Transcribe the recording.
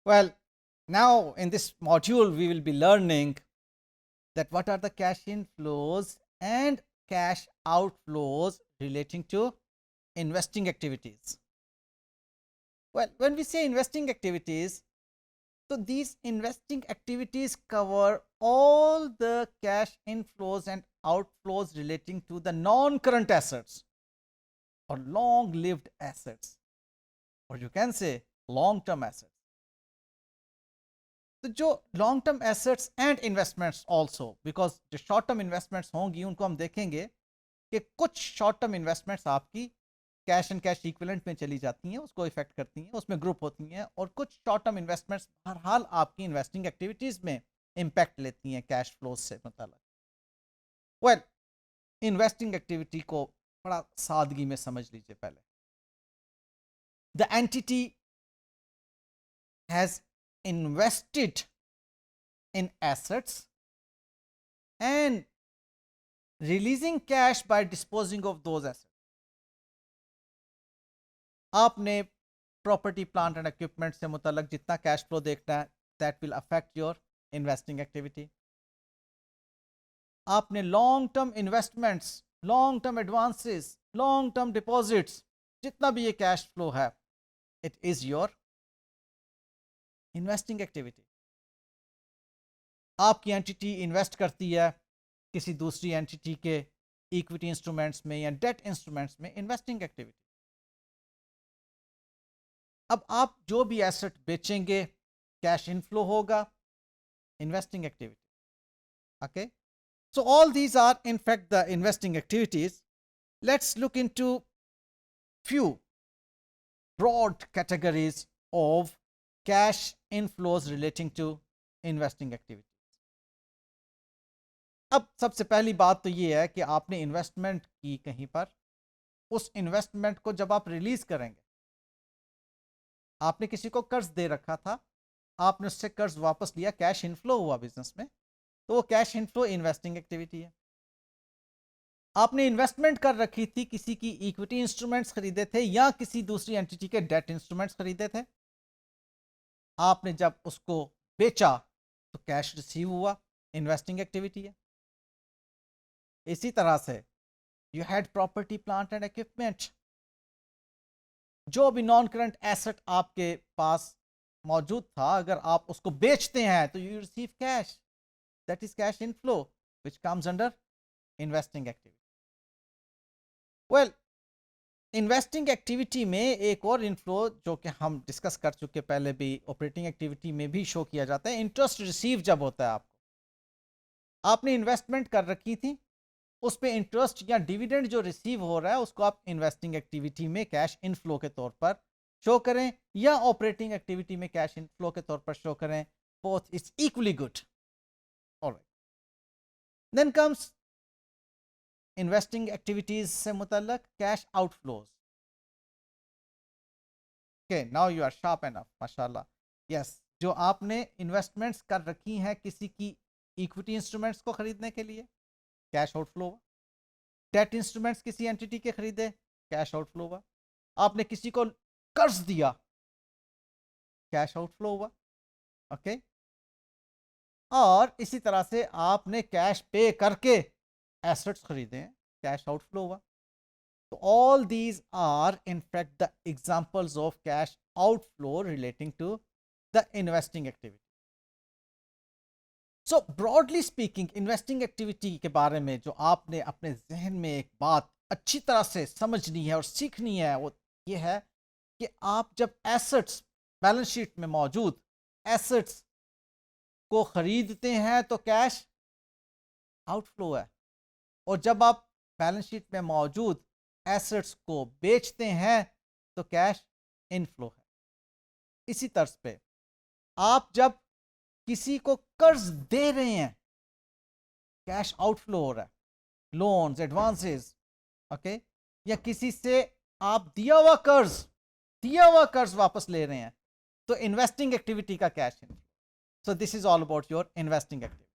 Well, now in this module, we will be learning that what are the cash inflows and cash outflows relating to investing activities. Well, when we say investing activities, so these investing activities cover all the cash inflows and outflows relating to the non-current assets or long-lived assets, or you can say long-term assets. तो जो long term assets and investments also, because जो short term investments होंगी उनको हम देखेंगे कि कुछ short term investments आपकी कैश एंड कैश इक्विवेलेंट में चली जाती हैं, उसको इफेक्ट करती हैं, उसमें ग्रुप होती हैं, और कुछ शॉर्ट टर्म इन्वेस्टमेंट्स बहरहाल आपकी इन्वेस्टिंग एक्टिविटीज़ में इम्पैक्ट लेती हैं कैश फ्लोज से मुताल्लिक। वेल, इन्वेस्टिंग एक्टिविटी को बड़ा सादगी में समझ लीजिए। पहले, the entity has invested in assets and releasing cash by disposing of those assets. आपने प्रॉपर्टी प्लांट एंड इक्विपमेंट से मुताल्लिक जितना कैश फ्लो देखना है, that will affect your investing activity. आपने long term investments, long term advances, long term deposits, जितना भी ये कैश फ्लो है, it is your investing activity. आपकी एंटिटी इन्वेस्ट करती है किसी दूसरी एंटिटी के इक्विटी इंस्ट्रूमेंट्स में या डेट इंस्ट्रूमेंट्स में, इन्वेस्टिंग एक्टिविटी। अब आप जो भी एसेट बेचेंगे, कैश इनफ्लो होगा, investing activity. Okay, so all these are in fact the investing activities. Let's look into few broad categories of cash inflows relating to investing activities. अब सबसे पहली बात तो ये है कि आपने इन्वेस्टमेंट की कहीं पर, उस इन्वेस्टमेंट को जब आप रिलीज करेंगे, आपने किसी को कर्ज दे रखा था, आपने उससे कर्ज वापस लिया, कैश इनफ्लो हुआ बिजनेस में, तो वो कैश इनफ्लो इन्वेस्टिंग एक्टिविटी है। आपने इन्वेस्टमेंट कर रखी थी, किसी की इक्विटी इंस्ट्रूमेंट्स खरीदे थे या किसी दूसरी एंटिटी के डेट इंस्ट्रूमेंट्स खरीदे थे, आपने जब उसको बेचा तो कैश रिसीव हुआ, इन्वेस्टिंग एक्टिविटी है। इसी तरह से you had property plant and equipment, जो भी नॉन करंट एसेट आपके पास मौजूद था, अगर आप उसको बेचते हैं तो you receive cash, that is cash inflow which comes under investing activity. Well, investing activity में एक और इनफ्लो जो कि हम डिस्कस कर चुके पहले भी, ऑपरेटिंग एक्टिविटी में भी शो किया जाता है, इंटरेस्ट रिसीव जब होता है आपको, आपने इन्वेस्टमेंट कर रखी थी, उस पे इंटरेस्ट या डिविडेंड जो रिसीव हो रहा है उसको आप इन्वेस्टिंग एक्टिविटी में कैश इनफ्लो के तौर पर शो करें या ऑपरेटिंग एक्टिविटी में कैश इनफ्लो के तौर पर शो करें, both is equally good. Alright, then comes investing activities से मुतल्लक cash outflows. Okay, now you are sharp enough, माशाल्लाह। यस, जो आपने इन्वेस्टमेंट्स कर रखी हैं किसी की इक्विटी इंस्ट्रूमेंट्स को खरीदने के लिए, कैश आउटफ्लो हुआ। डेट इंस्ट्रूमेंट्स किसी एंटिटी के खरीदे, कैश आउटफ्लो हुआ। आपने किसी को कर्ज दिया, कैश आउटफ्लो हुआ। ओके, और इसी तरह से आपने कैश पे करके एसेट्स खरीदे हैं, कैश आउटफ्लो हुआ। तो all these are in fact the examples of cash outflow relating to the investing activity. So broadly speaking, investing activity के बारे में जो आपने अपने जहन में एक बात अच्छी तरह से समझनी है और सीखनी है, वो ये है कि आप जब एसेट्स बैलेंस शीट में मौजूद एसेट्स को खरीदते हैं तो कैश आउटफ्लो है, और जब आप बैलेंस शीट में मौजूद एसेट्स को बेचते हैं तो कैश इनफ्लो है। इसी तर्ज पे आप जब किसी को कर्ज दे रहे हैं, कैश आउटफ्लो हो रहा है, लोन्स, एडवांसेस, ओके, या किसी से आप दिया हुआ कर्ज वापस ले रहे हैं, तो इन्वेस्टिंग एक्टिविटी का cash inflow. So this is all about your investing activity.